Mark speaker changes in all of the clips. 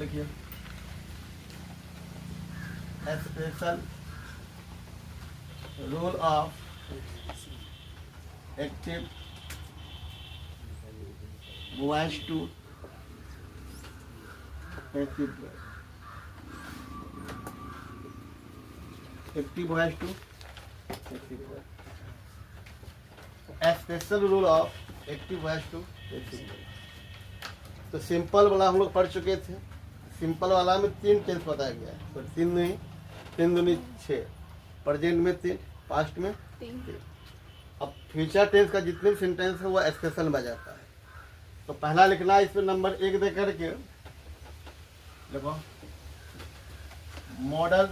Speaker 1: लिखिए special rule of active voice to passive voice. Active voice to passive voice. Special rule of active voice to passive voice. तो simple वाला हम लोग पढ़ चुके थे। सिंपल वाला में 3 टेंस बताया गया है। तो 3 नहीं, 3 दूनी 6, प्रेजेंट में 3, पास्ट में 3। अब फ्यूचर टेंस का जितने भी सेंटेंस है वो स्पेशल में आ जाता है। तो पहला लिखना है इसमें नंबर 1 दे करके देखो, मॉडल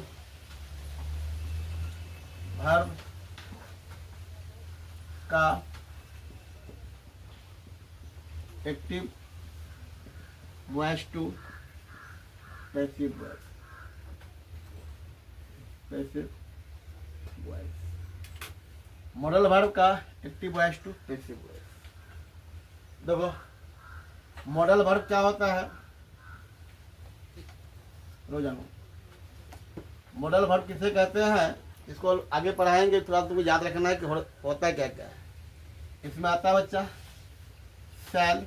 Speaker 1: वर्ब का active voice to passive voice. Passive voice, modal verb का active voice to passive voice. देखो मॉडल वर्ब क्या होता है, रोजाना मॉडल वर्ब किसे कहते हैं, इसको आगे पढ़ाएंगे। थोड़ा तुमको याद रखना है कि होता क्या क्या है। इसमें आता है बच्चा shall,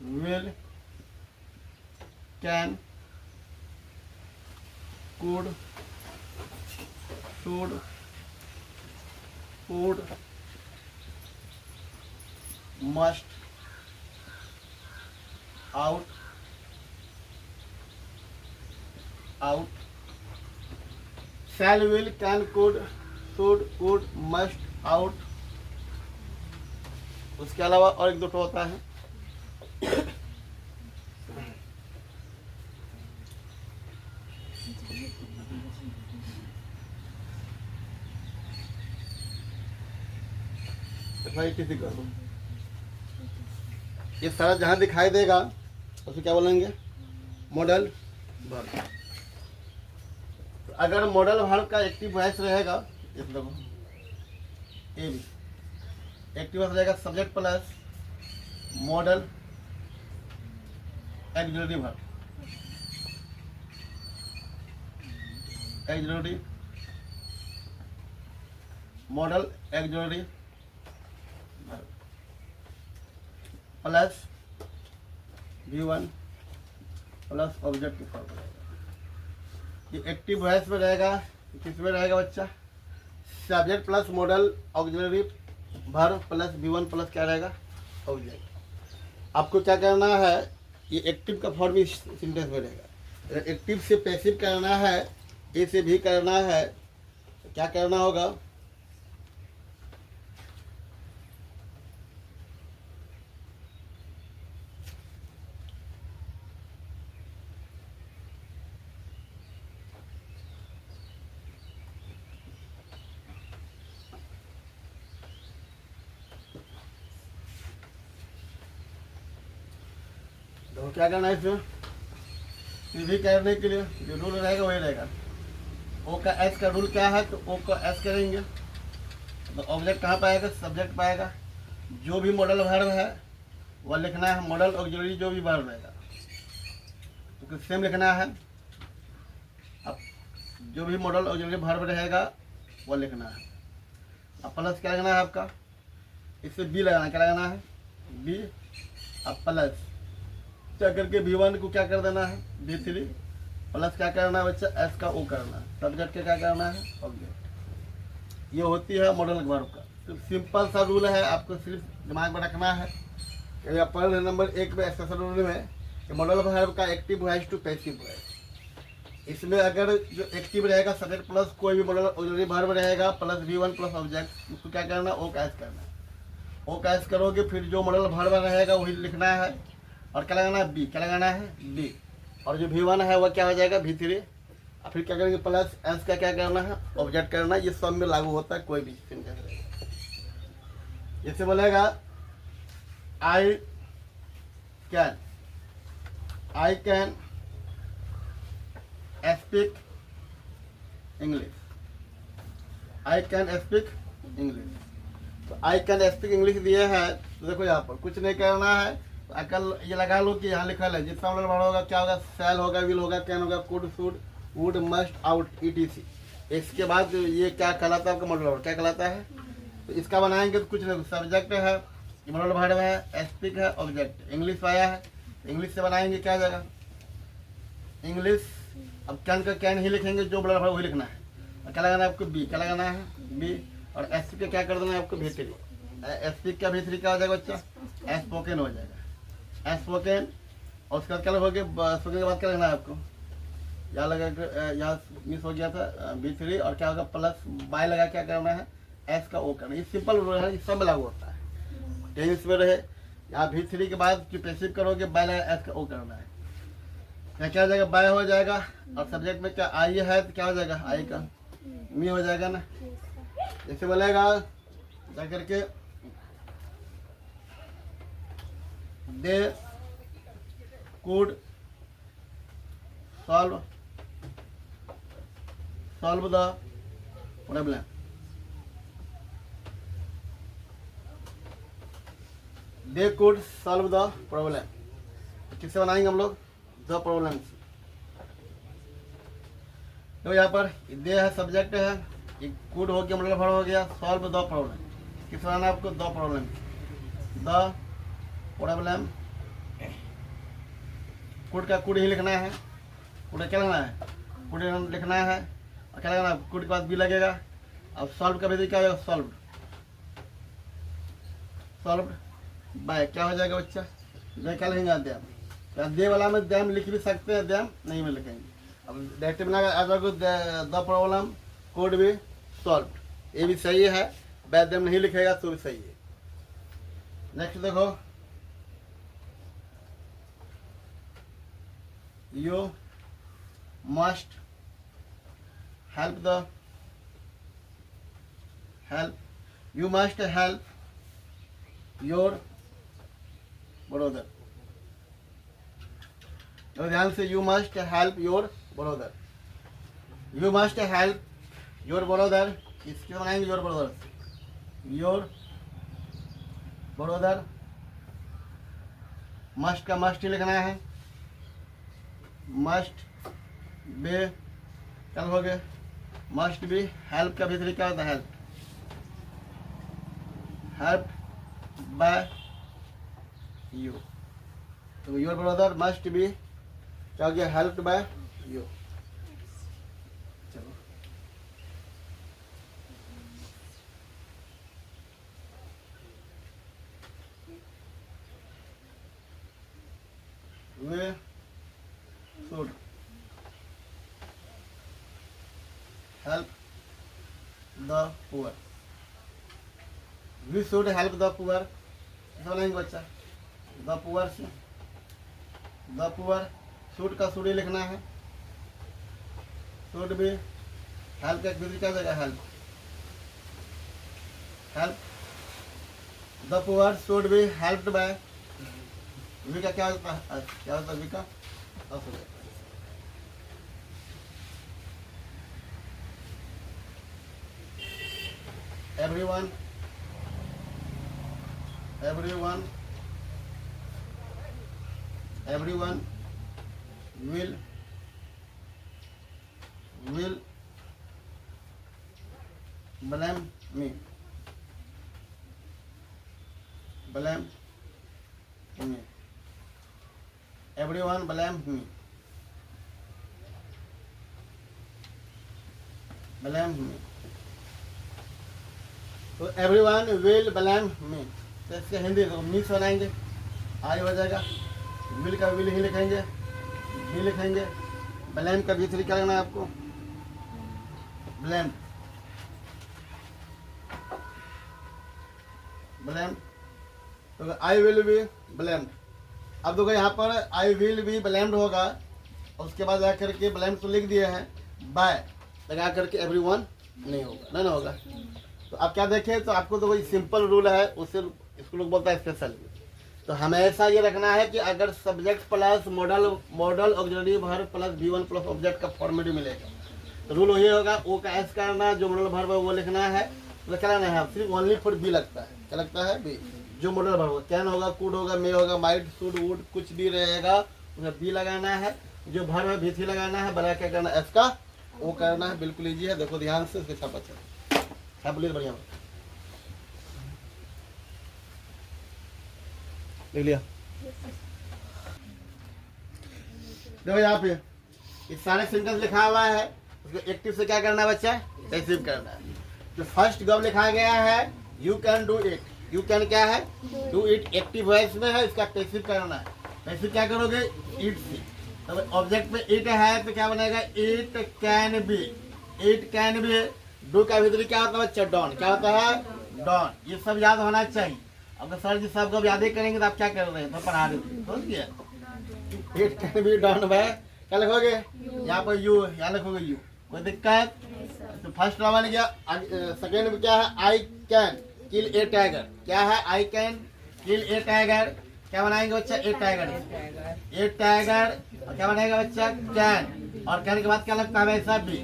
Speaker 1: will, can, could, should, would, must, ought, shall, will, can, could, should, would, must, ought. उसके अलावा और 1-2 होता है। भाई किसी को ये सारा जहां दिखाई देगा उसको क्या बोलेंगे, मॉडल वर्ब। तो अगर मॉडल वर्ब का एक्टिव वॉइस रहेगा, इस देखो ए भी एक्टिव वॉइस रहेगा subject plus model auxiliary verb. Auxiliary model auxiliary plus V1 plus object की फॉर्म रहेगा। ये एक्टिव वॉइस में रहेगा। किस में रहेगा बच्चा, subject plus model auxiliary verb plus V1 plus क्या रहेगा, ऑब्जेक्ट। आपको क्या करना है, ये एक्टिव का फॉर्म इस सेंटेंस में रहेगा। एक्टिव से पैसिव करना है, ए से भी करना है, तो क्या करना होगा, तो क्या करना है इसमें, भी करने के लिए जो रूल रहेगा वही रहेगा। ओ का एस का रूल क्या है, तो ओ का एस करेंगे तो ऑब्जेक्ट कहाँ पाएगा, सब्जेक्ट पाएगा। जो भी मॉडल वर्ब है वह लिखना है, मॉडल ऑक्सिलरी जो भी वर्ब रहेगा तो सेम लिखना है। अब जो भी मॉडल ऑक्सिलरी वर्ब रहेगा वह लिखना है। अब प्लस क्या लगना है आपका, इससे बी लगाना, क्या लगाना है, बी। अब प्लस क्या करके V1 को क्या कर देना है, V3 प्लस क्या करना है बच्चा, एस का ओ करना है, सब्जेक्ट के क्या करना है, ऑब्जेक्ट। ये होती है मॉडल वर्ब का। तो सिंपल सा रूल है, आपको सिर्फ दिमाग में रखना है। पढ़ नंबर 1 में स्पेशल रूल में कि मॉडल वर्ब का active voice to passive voice. इसमें अगर जो एक्टिव रहेगा सब्जेक्ट प्लस कोई भी मॉडल ऑक्सिलरी वर्ब रहेगा प्लस V1 प्लस ऑब्जेक्ट, उसको क्या करना है, ओ कैश करना है। ओ कैश करोगे फिर जो मॉडल वर्ब रहेगा वही लिखना है। और क्या लगाना है, बी। क्या लगाना है, बी। और जो V1 है वह क्या हो जाएगा, V3। और फिर क्या करेंगे, प्लस एस का क्या करना है, ऑब्जेक्ट करना है। ये सब में लागू होता है, कोई भी सेंटेंस रहेगा। जैसे बोलेगा I can speak English. I can speak English. तो आई कैन स्पीक इंग्लिश दिए हैं, तो देखो यहाँ पर कुछ नहीं करना है, तो अकल ये लगा लो कि यहाँ लिखा है जितना मॉडल वर्ड होगा क्या होगा, शैल होगा, विल होगा, कैन होगा, could, should, would, must, out, etc. इसके बाद ये क्या कहलाता है आपका मॉडल वर्ड, क्या कहलाता है? तो इसका बनाएंगे तो कुछ नहीं, सब्जेक्ट है, मॉडल वर्ड है, स्पीक है, ऑब्जेक्ट। इंग्लिश आया है, इंग्लिश से बनाएंगे क्या आ जाएगा? इंग्लिश। अब कैन का कैन ही लिखेंगे, जो मॉडल वर्ड वही लिखना है। और क्या लगाना है आपको? बी। क्या लगाना है? बी। और स्पीक का क्या कर देना है आपको? भीतरी। स्पीक का भीतरी क्या हो जाएगा बच्चा? स्पोकन हो जाएगा, स्पोकन। और उसका क्या लगोगे? स्पोकन के बाद क्या लगना है आपको? यहाँ लगा, यहाँ मिस हो गया था B3, और क्या होगा? प्लस बाय लगा क्या करना है? एस का ओ करना है। ये सिंपल रूल है, सब लागू होता है। टेंस में रहे यहाँ B3 के बाद जो पैसिव करोगे बाय लगा एस का ओ करना है। क्या हो जाएगा? बाय हो जाएगा। और सब्जेक्ट में क्या आई है तो क्या हो जाएगा? आई का मी हो जाएगा ना। जैसे बोलेगा जा करके they could solve the problem. They could solve the problem. किससे बनाएंगे हम लोग? The problem. तो यहाँ पर दे है, सब्जेक्ट है, कुड हो गया, मतलब हो गया, सॉल्व द प्रॉब्लम। किस बनाना है आपको? The problem. The problem. Could का कुड ही लिखना है, कुड क्या लिखना है? कुड लिखना है। और क्या लगना है? कुड के बाद भी लगेगा। अब सॉल्व का भी क्या होगा? सॉल्व। सॉल्व बाय क्या हो जाएगा बच्चा? मैं क्या लिखेंगे? दैम। दे वाला में दैम लिख भी सकते हैं, दैम नहीं में लिखेंगे। अब डायरेक्ट बना द प्रॉब्लम कोड भी सॉल्व, ये भी सही है। बैड दैम नहीं लिखेगा तो भी सही है। नेक्स्ट देखो, you must help you must help your brother. तो ध्यान से, you must help your brother. You must help your brother. किसके बनाएंगे? Your brother. Your brother. Must का मस्ट ही लिखना है। मस्ट बी कल हो गए, मस्ट बी। हेल्प का भी तरीका होता है, हेल्प बाय यू। तो योर ब्रदर मस्ट बी क्या हो गया? Helped by you. चलो we should help the poor. We should help the poor. बोलेंगे बच्चा द पुअर से, द पुअर। शुड का शुड ही लिखना है। शुड भी हेल्प का क्या जगह? Help. Help the poor should be helped by. We का क्या होता है? क्या होता है वी का? everyone will blame me। blame me। everyone blame me। blame me। तो एवरीवन विल ब्लेम मी। तो इसके हिंदी तो मिस बनाएंगे, आई हो जाएगा। विल का विल ही लिखेंगे, भी लिखेंगे। ब्लेम का भी तरीका लगना है आपको, ब्लेम। ब्लेम तो आई विल बी ब्लेम्ड। अब देखो यहाँ पर आई विल बी ब्लेम्ड होगा, उसके बाद जाकर के ब्लेम तो लिख दिए हैं, बाय लगा करके एवरीवन नहीं होगा, ना होगा। तो आप क्या देखें, तो आपको तो कोई सिंपल रूल है, उससे इसको लोग बोलता है स्पेशल। तो हमेशा ये रखना है कि अगर subject plus model auxiliary verb plus V1 plus object का फॉर्मेट मिलेगा, तो रूल वही होगा। ओ का एस करना, जो मॉडल वर्ब है वो लिखना है। तो क्या लेना है? सिर्फ ओनली फॉर बी लगता है। क्या लगता है? बी। जो मॉडल वर्ब होगा, कैन होगा, कुड होगा, मे होगा, माइट, शुड, वुड, कुछ भी रहेगा उसमें बी लगाना है। जो वर्ब है भी लगाना है, बना क्या करना एस का वो करना है। बिल्कुल ईजी है, देखो ध्यान से इसके छापा छाप बोलिए बढ़िया लिख लिया। देखो यहाँ पे इस सारे सेंटेंस लिखा हुआ है, उसको एक्टिव से क्या करना है बच्चा, पैसिव करना है। जो फर्स्ट गव लिखा गया है you can do it, you can क्या है डू इट, एक्टिव वॉइस में है, इसका पैसिव करना है। पैसिव क्या करोगे इट से, तो ऑब्जेक्ट में इट है तो क्या बनेगा it can B, it can B. Do का भीतरी क्या होता है बच्चा डॉन, क्या होता है डॉन। ये सब याद होना चाहिए। अगर सर जी सब गव याद ही करेंगे तो आप क्या कर रहे हैं, तो पढ़ा रहे थे, समझ गया। It can be done by क्या लिखोगे यहाँ पर यू, यहाँ लिखोगे यू, कोई दिक्कत। तो फर्स्ट बन गया। सेकेंड में क्या है I can kill A tiger, क्या है I can kill A tiger, क्या बनाएंगे बच्चा ए टाइगर, ए टाइगर। और क्या बनेगा बच्चा कैन, और कैन के बाद क्या लगता है वैसा भी,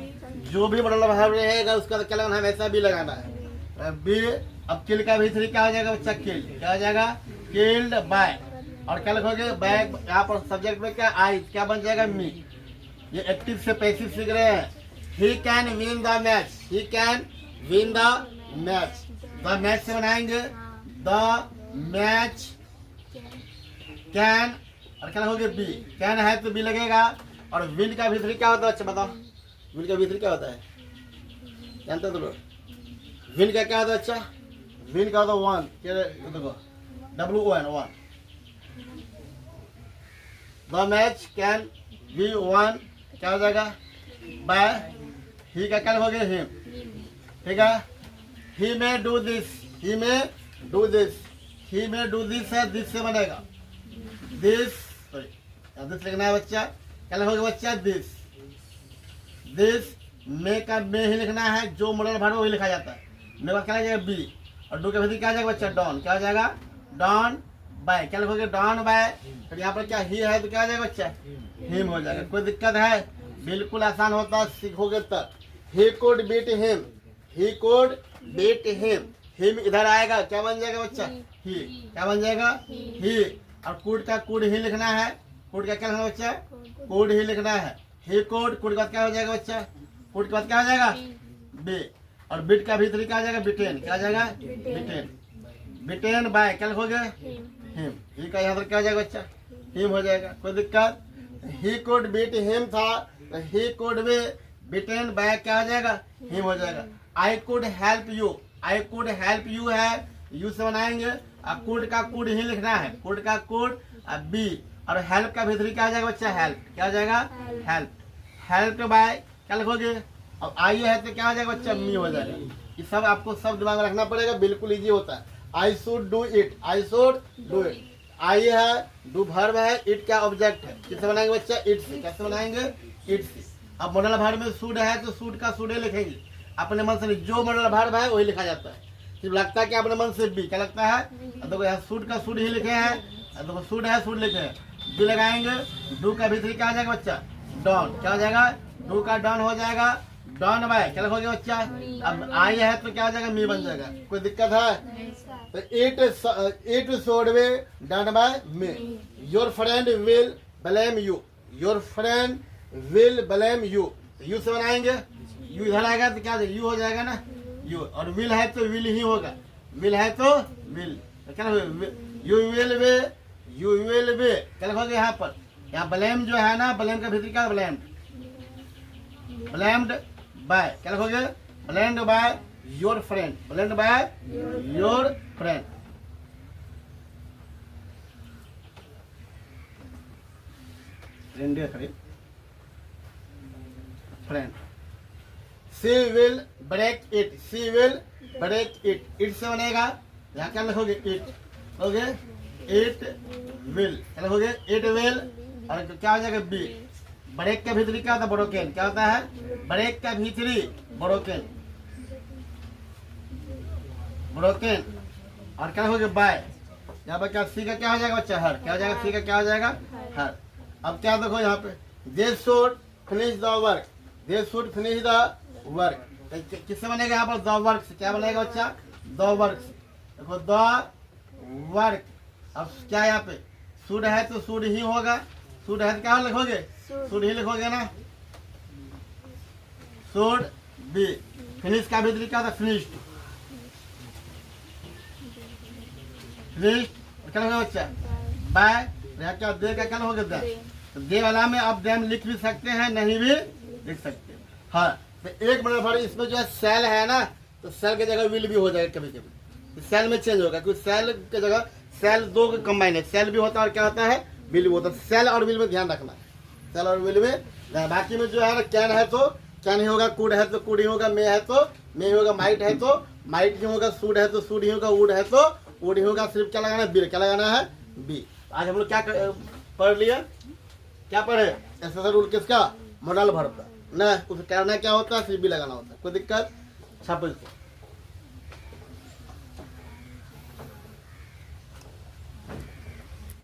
Speaker 1: जो भी मॉडल वर्ब रहेगा उसका क्या लगाना है वैसा भी लगाना है बी। अब किल का भी क्या हो जाएगा बच्चा किल, क्या हो जाएगा किल्ड बाय, और क्या लिखोगे बैक। यहाँ पर सब्जेक्ट में क्या आई, क्या बन जाएगा मी। ये एक्टिव से पैसिव सीख रहे हैं। He can win the match, he can win the match, the match से बनाएंगे द मैच कैन, और क्या लिखोगे बी, कैन है तो बी लगेगा। और विन का भीतरी क्या होता है अच्छा बताओ, विन का भीतरी क्या होता है जानते हो, विन का क्या होता है अच्छा, विन का होता है वन, देखो WON one. The match can be one, क्या हो जाएगा बाय ही का क्या लिखोगे हिम, ठीक है। ही में डू दिस, ही में डू दिस, ही में डू दिस है, दिस से बनेगा दिस, सॉरी दिस लिखना है बच्चा, क्या लिखोगे बच्चा दिस, दिस। मे का मे ही लिखना है, जो मॉडल वर्ब वही लिखा जाता है। मे का क्या हो जाएगा बी, और डू के भीतर क्या हो जाएगा बच्चा डॉन, क्या हो जाएगा डॉन बाय, क्या लिखोगे डॉन बाय। फिर यहाँ पर क्या ही है तो क्या हो जाएगा बच्चा हिम हो जाएगा। कोई दिक्कत है, बिल्कुल आसान होता है, सीखोगे तब। He could beat him, he could beat him, him इधर आएगा क्या बन जाएगा बच्चा ही, क्या बन जाएगा ही। और कुड का कुड ही लिखना है, कुड का क्या लिखना है बच्चा कुड ही लिखना है। ही कुड, कुड के बाद क्या हो जाएगा बच्चा, कुड के बाद क्या हो जाएगा बी। और बिट का भीतरी क्या हो जाएगा बिटेन, क्या हो जाएगा बिटेन, बिटेन बाय क्या लिखोगे हिम, ही का यहाँ पर क्या हो जाएगा बच्चा हिम हो जाएगा। कोई दिक्कत। ही कुड बीट हिम था, he could be beaten by क्या हो जाएगा हिम हो जाएगा। I could help you, I could help you है, यू से बनाएंगे। कुड का कुड ही लिखना है, कुड का कुड बी। और हेल्प का भीतरी क्या हो जाएगा बच्चा हेल्प, क्या हो जाएगा हेल्प, हेल्प बाय क्या लिखोगे। अब आई है तो क्या हो जाएगा बच्चा मी हो जाएगा। ये सब आपको सब दिमाग में रखना पड़ेगा, बिल्कुल इजी होता है। I should do it, I should do it, I है डू वर्ब है, इट क्या ऑब्जेक्ट है, किससे बनाएंगे बच्चा इट से, कैसे बनाएंगे इट से। अब मॉडल वर्ब में शुड है तो शुड का शुड लिखेंगे अपने मन से, जो मॉडल वर्ब है वही लिखा जाता है। सिर्फ लगता है कि अपने मन से बी, क्या लगता है देखो यहाँ शुड का शुड ही लिखे हैं, देखो शुड है शुड लिखे हैं, बी लगाएंगे। डू का भीतरी क्या आ जाएगा बच्चा डॉन, क्या हो जाएगा डू का डॉन हो जाएगा डॉन बाय क्या लिखोगे बच्चा। अब आई है तो क्या हो जाएगा मी बन जाएगा। कोई दिक्कत है तो it should be done by me. Your friend will blame you, your friend will blame you, you से बनाएंगे। यू इधर आएगा तो क्या यू हो जाएगा ना यू, और विल है तो विल ही होगा, विल है तो विल, तो क्या you will be, you will be क्या लिखोगे यहाँ पर। यहाँ ब्लेम जो है ना, ब्लेम का भीतर क्या ब्लेम्ड, ब्लेम्ड बाय क्या लिखोगे blamed by your friend, blamed by your friend. Friend. She will break it, she will break it, it से बनेगा यहाँ क्या लिखोगे इट, लिखोगे इट विल क्या लिखोगे इट विल। और क्या हो जाएगा बी। ब्रेक का भीतरी क्या होता है ब्रोकन, क्या होता है ब्रेक का भीतरी ब्रोकन, ब्रोकन। और क्या लिखोगे बाय, यहाँ पर क्या सी का क्या हो जाएगा बच्चा हर, क्या हो जाएगा सी का क्या हो जाएगा हर। अब क्या देखो यहाँ पे they should finish the work, they should finish the work, किससे बनेगा यहाँ पर द वर्क से, क्या बनेगा बच्चा द वर्क से। देखो द वर्क। अब क्या यहाँ पे शुड है तो शुड ही होगा, शुड है तो क्या लिखोगे, शुड ही लिखोगे ना, शुड बी। फिनिश का भी तरीका था, फिनिश्ड, फिनिश्ड क्या होगा बच्चा, बाय, क्या दे का क्या होगा, दे। तो दे वाला में आप डैम लिख भी सकते हैं, नहीं भी लिख सकते हैं। हाँ, तो एक मिनट भर इसमें जो है सेल है ना, तो सेल की जगह विल भी हो जाएगा कभी कभी, सेल में चेंज होगा, क्योंकि सेल की जगह सेल दो कंबाइन है, सेल भी होता है और क्या होता है, विल भी होता है। सेल और विल में ध्यान रखना, सेल और विल में। बाकी में जो है ना, कैन है तो कैन ही होगा, कुड है तो कुड ही होगा, मे है तो मे ही होगा, माइट है तो माइट ही होगा, सूड है तो सूड ही होगा, वुड है तो वुड ही होगा। सिर्फ क्या लगाना है, बी, क्या लगाना है, बी। आज हम लोग क्या पढ़ लिया, क्या पढ़े, ऐसा रूल किसका, मॉडल भर का ना, उसे करना क्या होता है, सिर्फ भी लगाना होता है। कोई दिक्कत, छापो इसको।